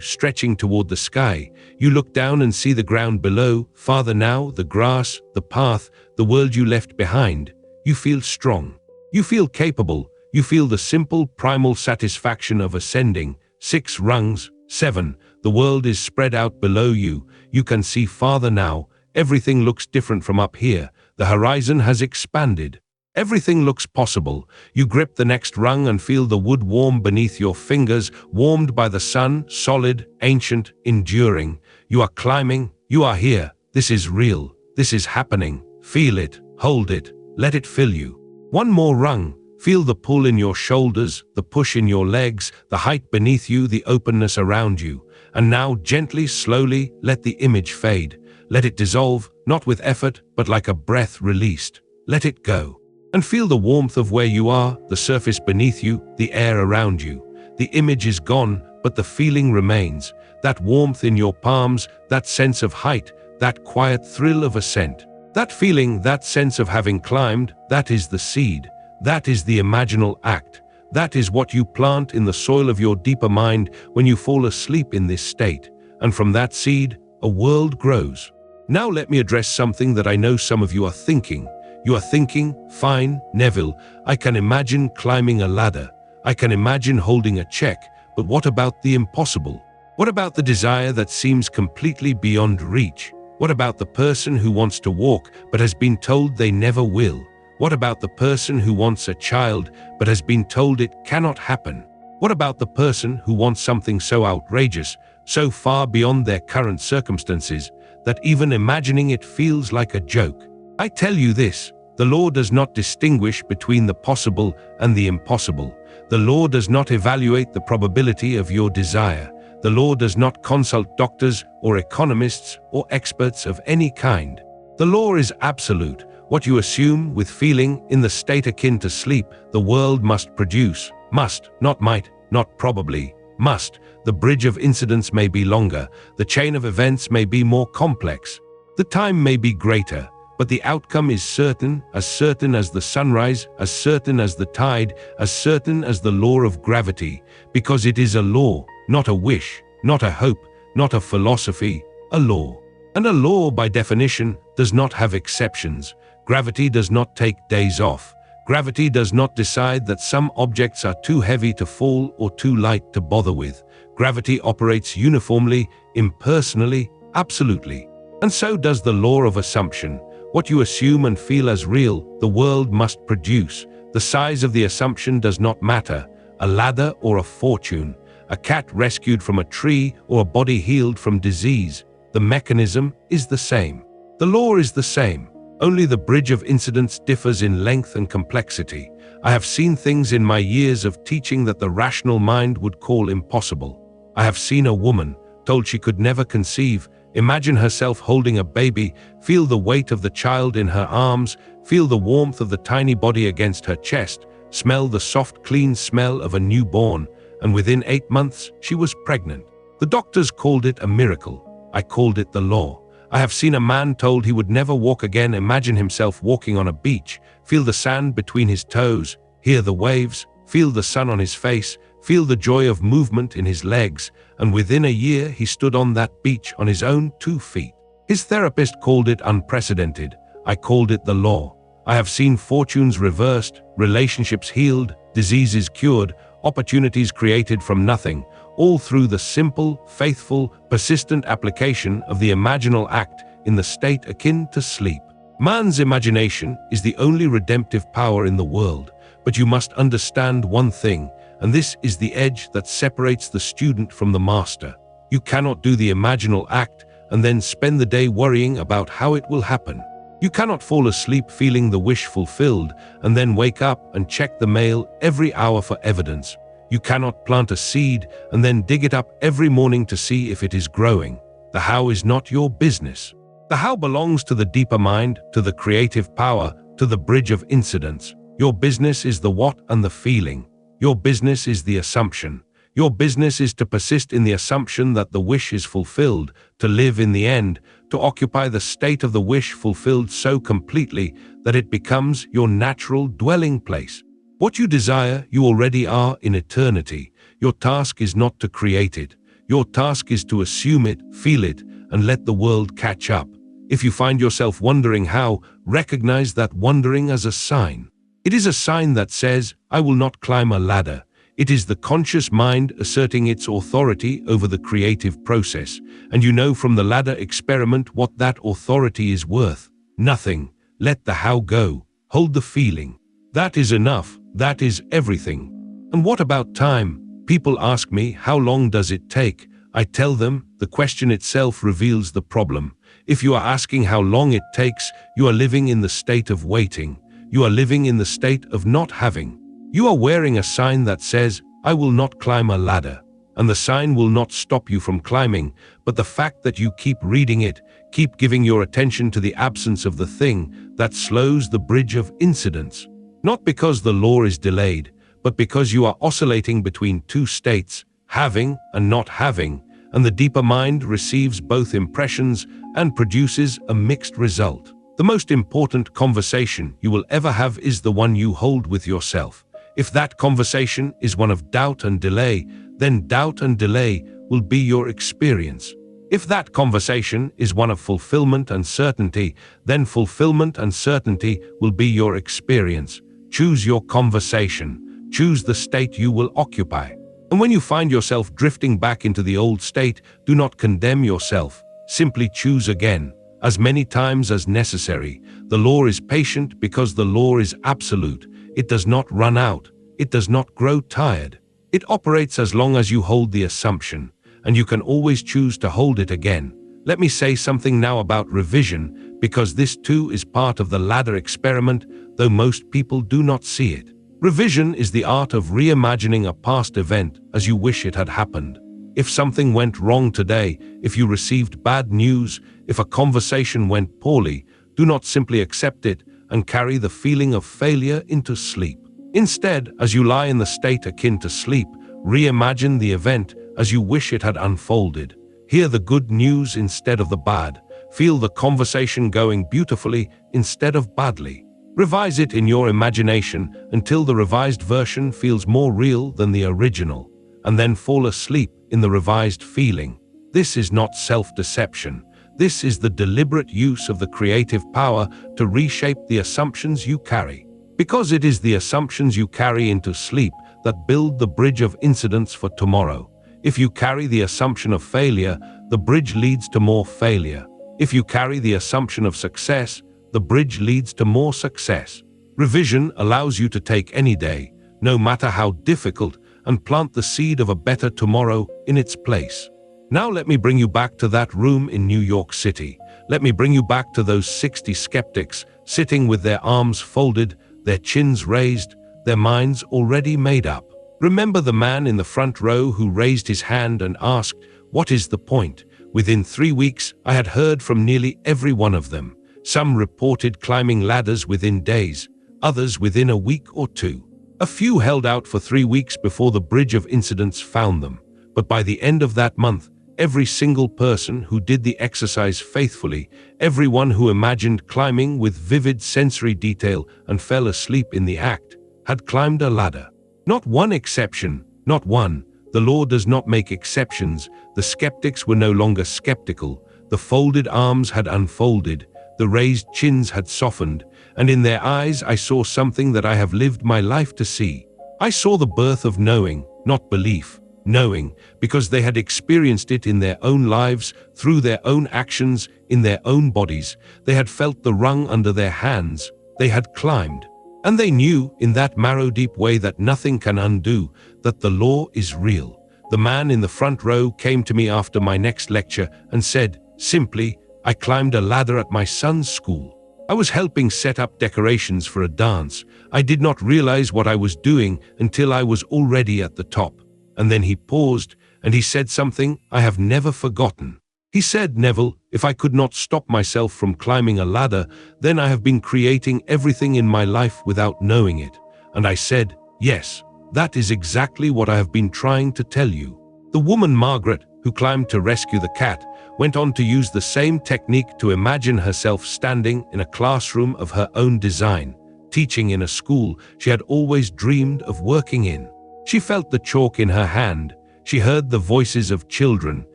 Speaker 1: stretching toward the sky. You look down and see the ground below, farther now, the grass, the path, the world you left behind. You feel strong. You feel capable. You feel the simple, primal satisfaction of ascending. 6 rungs, 7. The world is spread out below you. You can see farther now. Everything looks different from up here. The horizon has expanded. Everything looks possible. You grip the next rung and feel the wood warm beneath your fingers, warmed by the sun, solid, ancient, enduring. You are climbing. You are here. This is real. This is happening. Feel it. Hold it. Let it fill you. 1 more rung. Feel the pull in your shoulders, the push in your legs, the height beneath you, the openness around you. And now, gently, slowly, let the image fade. Let it dissolve, not with effort, but like a breath released. Let it go. And feel the warmth of where you are, the surface beneath you, the air around you. The image is gone, but the feeling remains. That warmth in your palms, that sense of height, that quiet thrill of ascent. That feeling, that sense of having climbed, that is the seed. That is the imaginal act. That is what you plant in the soil of your deeper mind when you fall asleep in this state. And from that seed, a world grows. Now let me address something that I know some of you are thinking. You are thinking, fine, Neville, I can imagine climbing a ladder. I can imagine holding a check, but what about the impossible? What about the desire that seems completely beyond reach? What about the person who wants to walk but has been told they never will? What about the person who wants a child but has been told it cannot happen? What about the person who wants something so outrageous, so far beyond their current circumstances, that even imagining it feels like a joke? I tell you this, the law does not distinguish between the possible and the impossible. The law does not evaluate the probability of your desire. The law does not consult doctors or economists or experts of any kind. The law is absolute. What you assume with feeling in the state akin to sleep, the world must produce. Must, not might, not probably. Must. The bridge of incidents may be longer. The chain of events may be more complex. The time may be greater. But the outcome is certain as the sunrise, as certain as the tide, as certain as the law of gravity, because it is a law, not a wish, not a hope, not a philosophy, a law. And a law, by definition, does not have exceptions. Gravity does not take days off. Gravity does not decide that some objects are too heavy to fall or too light to bother with. Gravity operates uniformly, impersonally, absolutely. And so does the law of assumption. What you assume and feel as real, the world must produce. The size of the assumption does not matter. A ladder or a fortune, a cat rescued from a tree or a body healed from disease. The mechanism is the same. The law is the same. Only the bridge of incidents differs in length and complexity. I have seen things in my years of teaching that the rational mind would call impossible. I have seen a woman, told she could never conceive, imagine herself holding a baby, feel the weight of the child in her arms, feel the warmth of the tiny body against her chest, smell the soft, clean smell of a newborn, and within 8 months she was pregnant. The doctors called it a miracle. I called it the law. I have seen a man told he would never walk again imagine himself walking on a beach, feel the sand between his toes, hear the waves, feel the sun on his face, feel the joy of movement in his legs, and within a year he stood on that beach on his own 2 feet. His therapist called it unprecedented. I called it the law. I have seen fortunes reversed, relationships healed, diseases cured, opportunities created from nothing, all through the simple, faithful, persistent application of the imaginal act in the state akin to sleep. Man's imagination is the only redemptive power in the world, but you must understand one thing, and this is the edge that separates the student from the master. You cannot do the imaginal act and then spend the day worrying about how it will happen. You cannot fall asleep feeling the wish fulfilled and then wake up and check the mail every hour for evidence. You cannot plant a seed and then dig it up every morning to see if it is growing. The how is not your business. The how belongs to the deeper mind, to the creative power, to the bridge of incidents. Your business is the what and the feeling. Your business is the assumption. Your business is to persist in the assumption that the wish is fulfilled, to live in the end, to occupy the state of the wish fulfilled so completely that it becomes your natural dwelling place. What you desire, you already are in eternity. Your task is not to create it. Your task is to assume it, feel it, and let the world catch up. If you find yourself wondering how, recognize that wondering as a sign. It is a sign that says, I will not climb a ladder. It is the conscious mind asserting its authority over the creative process, and you know from the ladder experiment what that authority is worth. Nothing. Let the how go. Hold the feeling. That is enough. That is everything. And what about time? People ask me, how long does it take? I tell them, the question itself reveals the problem. If you are asking how long it takes, you are living in the state of waiting. You are living in the state of not having. You are wearing a sign that says, I will not climb a ladder. And the sign will not stop you from climbing, but the fact that you keep reading it, keep giving your attention to the absence of the thing, that slows the bridge of incidents. Not because the law is delayed, but because you are oscillating between two states, having and not having, and the deeper mind receives both impressions and produces a mixed result. The most important conversation you will ever have is the one you hold with yourself. If that conversation is one of doubt and delay, then doubt and delay will be your experience. If that conversation is one of fulfillment and certainty, then fulfillment and certainty will be your experience. Choose your conversation. Choose the state you will occupy. And when you find yourself drifting back into the old state, do not condemn yourself. Simply choose again, as many times as necessary. The law is patient because the law is absolute. It does not run out. It does not grow tired. It operates as long as you hold the assumption, and you can always choose to hold it again. Let me say something now about revision, because this too is part of the ladder experiment, though most people do not see it. Revision is the art of reimagining a past event as you wish it had happened. If something went wrong today, if you received bad news, if a conversation went poorly, do not simply accept it and carry the feeling of failure into sleep. Instead, as you lie in the state akin to sleep, reimagine the event as you wish it had unfolded. Hear the good news instead of the bad. Feel the conversation going beautifully instead of badly. Revise it in your imagination until the revised version feels more real than the original, and then fall asleep in the revised feeling. This is not self-deception. This is the deliberate use of the creative power to reshape the assumptions you carry. Because it is the assumptions you carry into sleep that build the bridge of incidents for tomorrow. If you carry the assumption of failure, the bridge leads to more failure. If you carry the assumption of success, the bridge leads to more success. Revision allows you to take any day, no matter how difficult, and plant the seed of a better tomorrow in its place. Now let me bring you back to that room in New York City. Let me bring you back to those 60 skeptics sitting with their arms folded, their chins raised, their minds already made up. Remember the man in the front row who raised his hand and asked, "What is the point?" Within 3 weeks, I had heard from nearly every one of them. Some reported climbing ladders within days, others within a week or two. A few held out for 3 weeks before the bridge of incidents found them. But by the end of that month, every single person who did the exercise faithfully, everyone who imagined climbing with vivid sensory detail and fell asleep in the act, had climbed a ladder. Not one exception, not one. The law does not make exceptions. The skeptics were no longer skeptical. The folded arms had unfolded. The raised chins had softened, and in their eyes I saw something that I have lived my life to see. I saw the birth of knowing, not belief. Knowing, because they had experienced it in their own lives, through their own actions, in their own bodies. They had felt the rung under their hands. They had climbed. And they knew, in that marrow-deep way that nothing can undo, that the law is real. The man in the front row came to me after my next lecture and said, simply, "I climbed a ladder at my son's school. I was helping set up decorations for a dance. I did not realize what I was doing until I was already at the top." And then he paused, and he said something I have never forgotten. He said, "Neville, if I could not stop myself from climbing a ladder, then I have been creating everything in my life without knowing it." And I said, "Yes, That is exactly what I have been trying to tell you. The woman Margaret, who climbed to rescue the cat, went on to use the same technique to imagine herself standing in a classroom of her own design, teaching in a school she had always dreamed of working in. She felt the chalk in her hand. She heard the voices of children.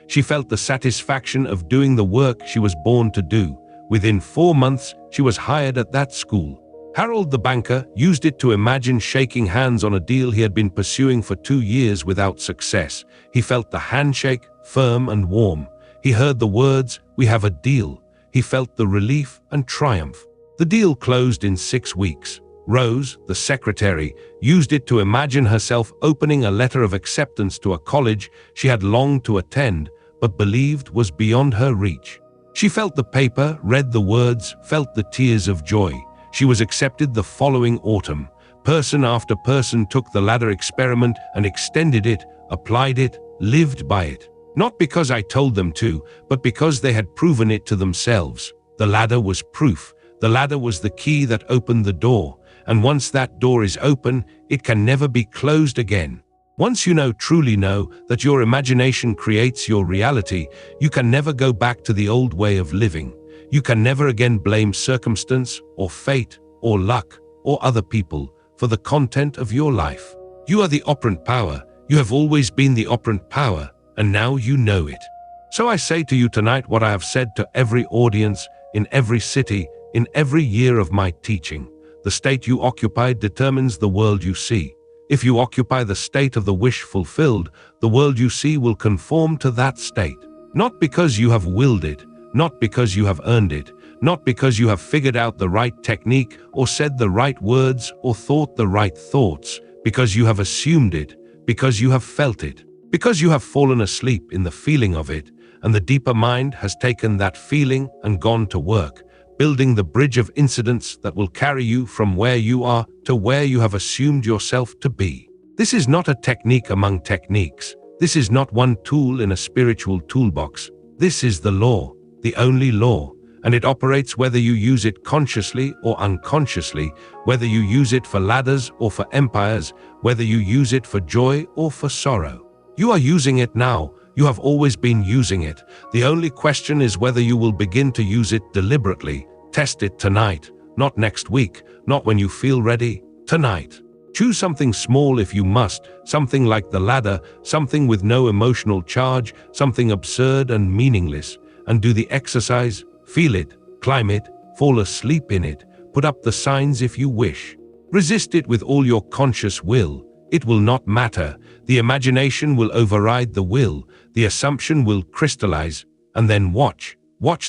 Speaker 1: She felt the satisfaction of doing the work she was born to do. Within 4 months, she was hired at that school. Harold the banker used it to imagine shaking hands on a deal he had been pursuing for 2 years without success. He felt the handshake, firm and warm. He heard the words, "We have a deal." He felt the relief and triumph. The deal closed in 6 weeks. Rose, the secretary, used it to imagine herself opening a letter of acceptance to a college she had longed to attend, but believed was beyond her reach. She felt the paper, read the words, felt the tears of joy. She was accepted the following autumn. Person after person took the ladder experiment and extended it, applied it, lived by it. Not because I told them to, but because they had proven it to themselves. The ladder was proof. The ladder was the key that opened the door. And once that door is open, it can never be closed again. Once you truly know, that your imagination creates your reality, you can never go back to the old way of living. You can never again blame circumstance, or fate, or luck, or other people for the content of your life. You are the operant power. You have always been the operant power, and now you know it. So I say to you tonight what I have said to every audience, in every city, in every year of my teaching. The state you occupy determines the world you see. If you occupy the state of the wish fulfilled, the world you see will conform to that state. Not because you have willed it, not because you have earned it, not because you have figured out the right technique or said the right words or thought the right thoughts, because you have assumed it, because you have felt it, because you have fallen asleep in the feeling of it, and the deeper mind has taken that feeling and gone to work, building the bridge of incidents that will carry you from where you are to where you have assumed yourself to be. This is not a technique among techniques. This is not one tool in a spiritual toolbox. This is the law, the only law, and it operates whether you use it consciously or unconsciously, whether you use it for ladders or for empires, whether you use it for joy or for sorrow. You are using it now. You have always been using it. The only question is whether you will begin to use it deliberately. Test it tonight, not next week, not when you feel ready, tonight. Choose something small if you must, something like the ladder, something with no emotional charge, something absurd and meaningless, and do the exercise, feel it, climb it, fall asleep in it, put up the signs if you wish. Resist it with all your conscious will. It will not matter. The imagination will override the will. The assumption will crystallize, and then watch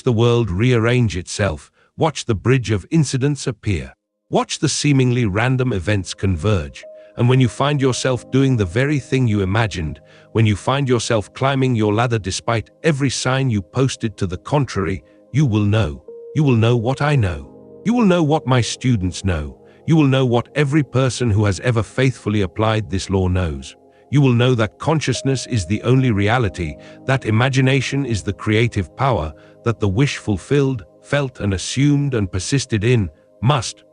Speaker 1: the world rearrange itself. Watch the bridge of incidents appear. Watch the seemingly random events converge. And when you find yourself doing the very thing you imagined, when you find yourself climbing your ladder despite every sign you posted to the contrary, you will know. You will know what I know. You will know what my students know. You will know what every person who has ever faithfully applied this law knows. You will know that consciousness is the only reality, that imagination is the creative power, that the wish fulfilled, felt and assumed and persisted in, must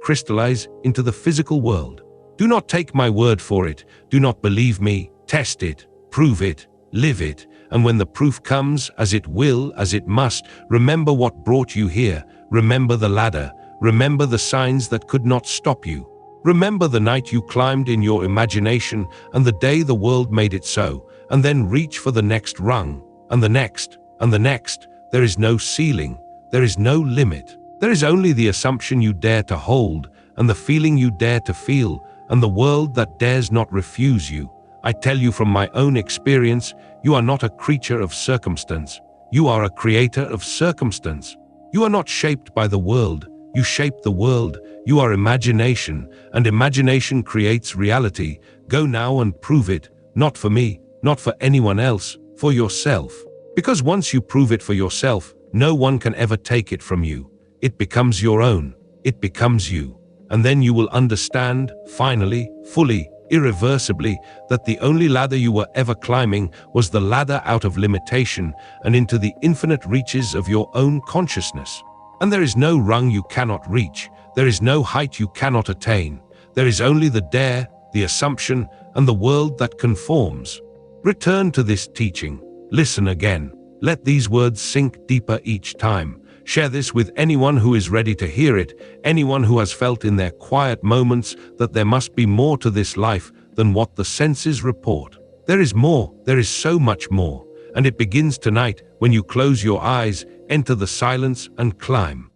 Speaker 1: crystallize into the physical world. Do not take my word for it. Do not believe me. Test it, prove it, live it. And when the proof comes, as it will, as it must, remember what brought you here. Remember the ladder. Remember the signs that could not stop you. Remember the night you climbed in your imagination and the day the world made it so, and then reach for the next rung, and the next, and the next. There is no ceiling. There is no limit. There is only the assumption you dare to hold, and the feeling you dare to feel, and the world that dares not refuse you. I tell you from my own experience, you are not a creature of circumstance. You are a creator of circumstance. You are not shaped by the world. You shape the world. You are imagination, and imagination creates reality. Go now and prove it, not for me, not for anyone else, for yourself. Because once you prove it for yourself, no one can ever take it from you. It becomes your own. It becomes you. And then you will understand, finally, fully, irreversibly, that the only ladder you were ever climbing was the ladder out of limitation and into the infinite reaches of your own consciousness. And there is no rung you cannot reach. There is no height you cannot attain. There is only the dare, the assumption, and the world that conforms. Return to this teaching. Listen again. Let these words sink deeper each time. Share this with anyone who is ready to hear it, anyone who has felt in their quiet moments that there must be more to this life than what the senses report. There is more, there is so much more, and it begins tonight when you close your eyes, enter the silence, and climb.